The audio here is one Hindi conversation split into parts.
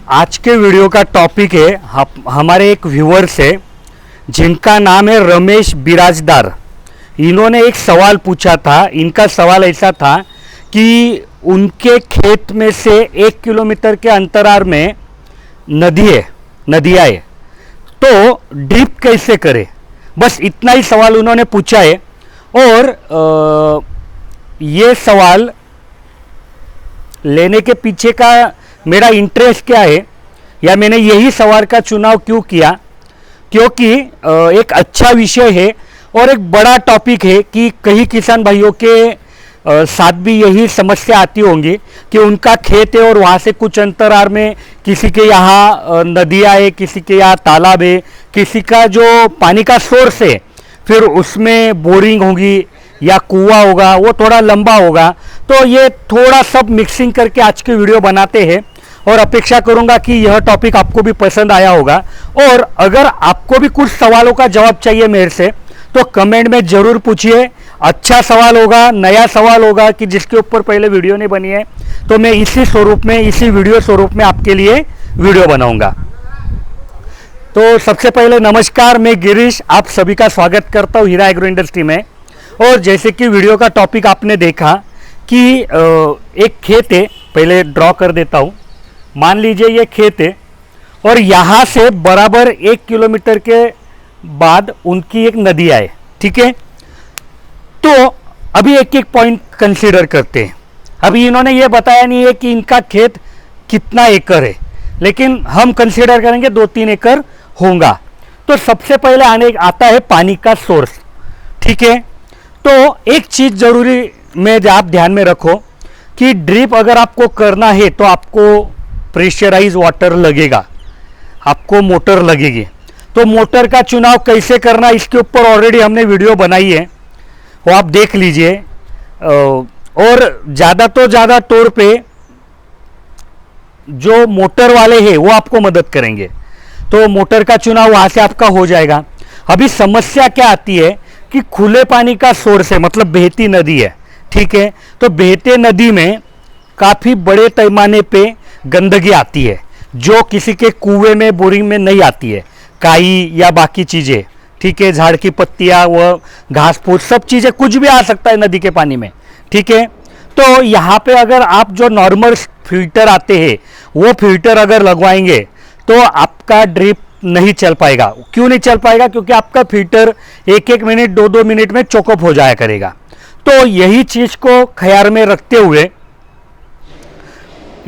आज के वीडियो का टॉपिक है हमारे एक व्यूअर्स है जिनका नाम है रमेश बिराजदार। इन्होंने एक सवाल पूछा था। इनका सवाल ऐसा था कि उनके खेत में से 1 किलोमीटर के अंतराल में नदियाँ है, तो ड्रिप कैसे करें। बस इतना ही सवाल उन्होंने पूछा है। और ये सवाल लेने के पीछे का मेरा इंटरेस्ट क्या है, या मैंने यही सवाल का चुनाव क्यों किया, क्योंकि एक अच्छा विषय है और एक बड़ा टॉपिक है कि कई किसान भाइयों के साथ भी यही समस्या आती होंगी कि उनका खेत है और वहाँ से कुछ अंतराल में किसी के यहाँ नदियाँ है, किसी के यहाँ तालाब है, किसी का जो पानी का सोर्स है फिर उसमें बोरिंग होगी या कुआं होगा, वो थोड़ा लंबा होगा। तो ये थोड़ा सब मिक्सिंग करके आज की वीडियो बनाते हैं और अपेक्षा करूंगा कि यह टॉपिक आपको भी पसंद आया होगा। और अगर आपको भी कुछ सवालों का जवाब चाहिए मेरे से तो कमेंट में ज़रूर पूछिए। अच्छा सवाल होगा, नया सवाल होगा कि जिसके ऊपर पहले वीडियो नहीं बनी है, तो मैं इसी स्वरूप में, इसी वीडियो स्वरूप में आपके लिए वीडियो बनाऊंगा। तो सबसे पहले नमस्कार, मैं गिरीश आप सभी का स्वागत करता हूँ हीरा एग्रो इंडस्ट्री में। और जैसे कि वीडियो का टॉपिक आपने देखा कि एक खेत है, पहले ड्रॉ कर देता हूँ। मान लीजिए ये खेत है और यहाँ से बराबर 1 किलोमीटर के बाद उनकी एक नदी आए, ठीक है। तो अभी एक एक पॉइंट कंसीडर करते हैं। अभी इन्होंने ये बताया नहीं है कि इनका खेत कितना एकड़ है, लेकिन हम कंसीडर करेंगे 2-3 एकड़ होगा। तो सबसे पहले आता है पानी का सोर्स, ठीक है। तो एक चीज़ जरूरी में आप ध्यान में रखो कि ड्रिप अगर आपको करना है तो आपको प्रेशराइज वाटर लगेगा, आपको मोटर लगेगी। तो मोटर का चुनाव कैसे करना, इसके ऊपर ऑलरेडी हमने वीडियो बनाई है, वो आप देख लीजिए। और ज़्यादा तो ज़्यादा तौर पे जो मोटर वाले हैं वो आपको मदद करेंगे, तो मोटर का चुनाव वहाँ से आपका हो जाएगा। अभी समस्या क्या आती है कि खुले पानी का सोर्स है, मतलब बहती नदी है, ठीक है। तो बहते नदी में काफ़ी बड़े पैमाने पे गंदगी आती है जो किसी के कुएं में, बोरिंग में नहीं आती है। काई या बाकी चीज़ें, ठीक है, झाड़ की पत्तियाँ, व घास फूस, सब चीज़ें, कुछ भी आ सकता है नदी के पानी में, ठीक है। तो यहाँ पे अगर आप जो नॉर्मल फिल्टर आते हैं वो फिल्टर अगर लगवाएंगे तो आपका ड्रिप नहीं चल पाएगा। क्यों नहीं चल पाएगा? क्योंकि आपका फिल्टर 1-1 मिनट, 2-2 मिनट में चोकअप हो जाया करेगा। तो यही चीज़ को ख्याल में रखते हुए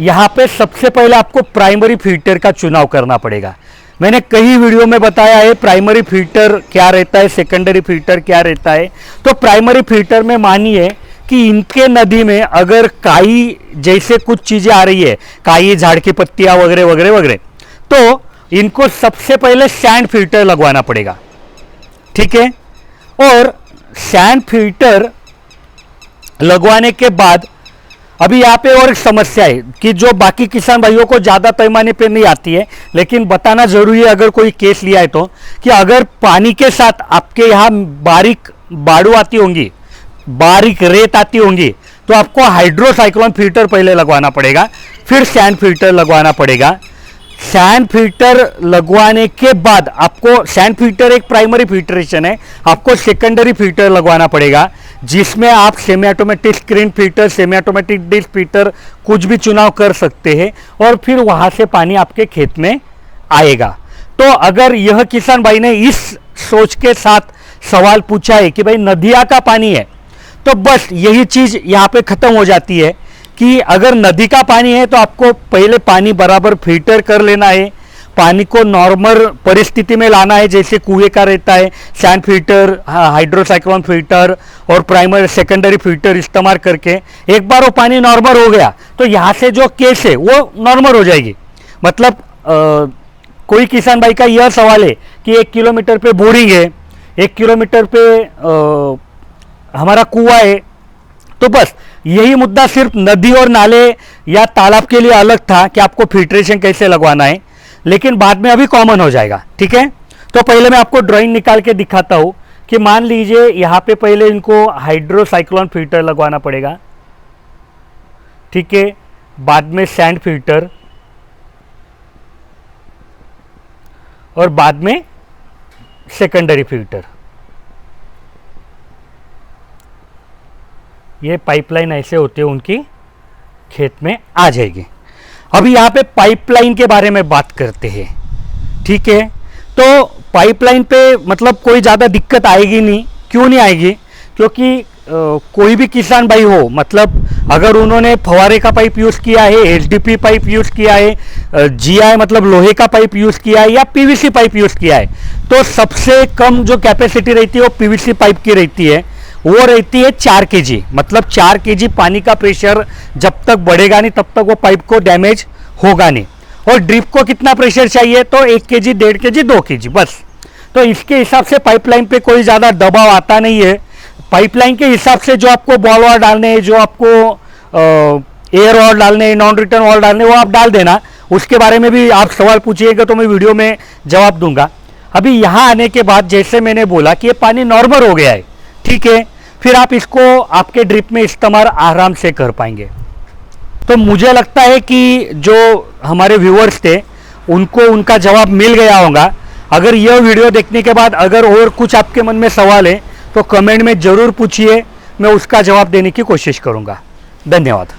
यहाँ पे सबसे पहले आपको प्राइमरी फिल्टर का चुनाव करना पड़ेगा। मैंने कई वीडियो में बताया है प्राइमरी फिल्टर क्या रहता है, सेकेंडरी फिल्टर क्या रहता है। तो प्राइमरी फिल्टर में मानिए कि इनके नदी में अगर काई जैसे कुछ चीज़ें आ रही है, काई, झाड़ की पत्तियाँ वगैरह वगैरह वगैरह, तो इनको सबसे पहले सैंड फिल्टर लगवाना पड़ेगा, ठीक है। और सैंड फिल्टर लगवाने के बाद अभी यहाँ पे और एक समस्या है कि जो बाकी किसान भाइयों को ज़्यादा पैमाने पे नहीं आती है, लेकिन बताना जरूरी है अगर कोई केस लिया है तो, कि अगर पानी के साथ आपके यहाँ बारीक बाड़ू आती होंगी, बारीक रेत आती होंगी, तो आपको हाइड्रोसाइक्लोन फिल्टर पहले लगवाना पड़ेगा, फिर सैंड फिल्टर लगवाना पड़ेगा। सैंड फिल्टर लगवाने के बाद आपको, सैंड फिल्टर एक प्राइमरी फिल्ट्रेशन है, आपको सेकेंडरी फिल्टर लगवाना पड़ेगा जिसमें आप semi automatic screen filter, semi automatic dish filter कुछ भी चुनाव कर सकते हैं और फिर वहां से पानी आपके खेत में आएगा। तो अगर यह किसान भाई ने इस सोच के साथ सवाल पूछा है कि भाई नदिया का पानी है, तो बस यही चीज़ यहाँ पे ख़त्म हो जाती है कि अगर नदी का पानी है तो आपको पहले पानी बराबर फिल्टर कर लेना है, पानी को नॉर्मल परिस्थिति में लाना है जैसे कुएं का रहता है। सैंड फिल्टर, हाइड्रोसाइक्लोन फिल्टर और प्राइमरी सेकेंडरी फिल्टर इस्तेमाल करके एक बार वो पानी नॉर्मल हो गया तो यहाँ से जो केस है वो नॉर्मल हो जाएगी। मतलब कोई किसान भाई का यह सवाल है कि 1 किलोमीटर पे बोरिंग है, 1 किलोमीटर पे हमारा कुआं है, तो बस यही मुद्दा सिर्फ नदी और नाले या तालाब के लिए अलग था कि आपको फिल्ट्रेशन कैसे लगवाना है, लेकिन बाद में अभी कॉमन हो जाएगा, ठीक है। तो पहले मैं आपको ड्राइंग निकाल के दिखाता हूँ कि मान लीजिए यहाँ पे पहले इनको हाइड्रोसाइक्लोन फिल्टर लगवाना पड़ेगा, ठीक है, बाद में सैंड फिल्टर, और बाद में सेकेंडरी फिल्टर। ये पाइपलाइन ऐसे होते हैं, उनकी खेत में आ जाएगी। अभी यहाँ पे पाइपलाइन के बारे में बात करते हैं, ठीक है। तो पाइपलाइन पे मतलब कोई ज़्यादा दिक्कत आएगी नहीं। क्यों नहीं आएगी? क्योंकि कोई भी किसान भाई हो, मतलब अगर उन्होंने फवारे का पाइप यूज़ किया है, एचडीपी पाइप यूज़ किया है, जीआई मतलब लोहे का पाइप यूज़ किया है, या पीवीसी पाइप यूज़ किया है, तो सबसे कम जो कैपेसिटी रहती है वो पीवीसी पाइप की रहती है। वो रहती है 4 kg, मतलब 4 kg पानी का प्रेशर जब तक बढ़ेगा नहीं तब तक वो पाइप को डैमेज होगा नहीं। और ड्रिप को कितना प्रेशर चाहिए? तो 1 kg, 1.5 kg, 2 kg बस। तो इसके हिसाब से पाइपलाइन पे कोई ज़्यादा दबाव आता नहीं है। पाइपलाइन के हिसाब से जो आपको बॉल वाल डालने हैं, जो आपको एयर वाल डालने हैं, नॉन रिटर्न वाल डालने, वो आप डाल देना। उसके बारे में भी आप सवाल पूछिएगा तो मैं वीडियो में जवाब दूंगा। अभी यहाँ आने के बाद जैसे मैंने बोला कि ये पानी नॉर्मल हो गया है, ठीक है, फिर आप इसको आपके ड्रिप में इस्तेमाल आराम से कर पाएंगे। तो मुझे लगता है कि जो हमारे व्यूअर्स थे उनको उनका जवाब मिल गया होगा। अगर यह वीडियो देखने के बाद अगर और कुछ आपके मन में सवाल है तो कमेंट में ज़रूर पूछिए, मैं उसका जवाब देने की कोशिश करूँगा। धन्यवाद।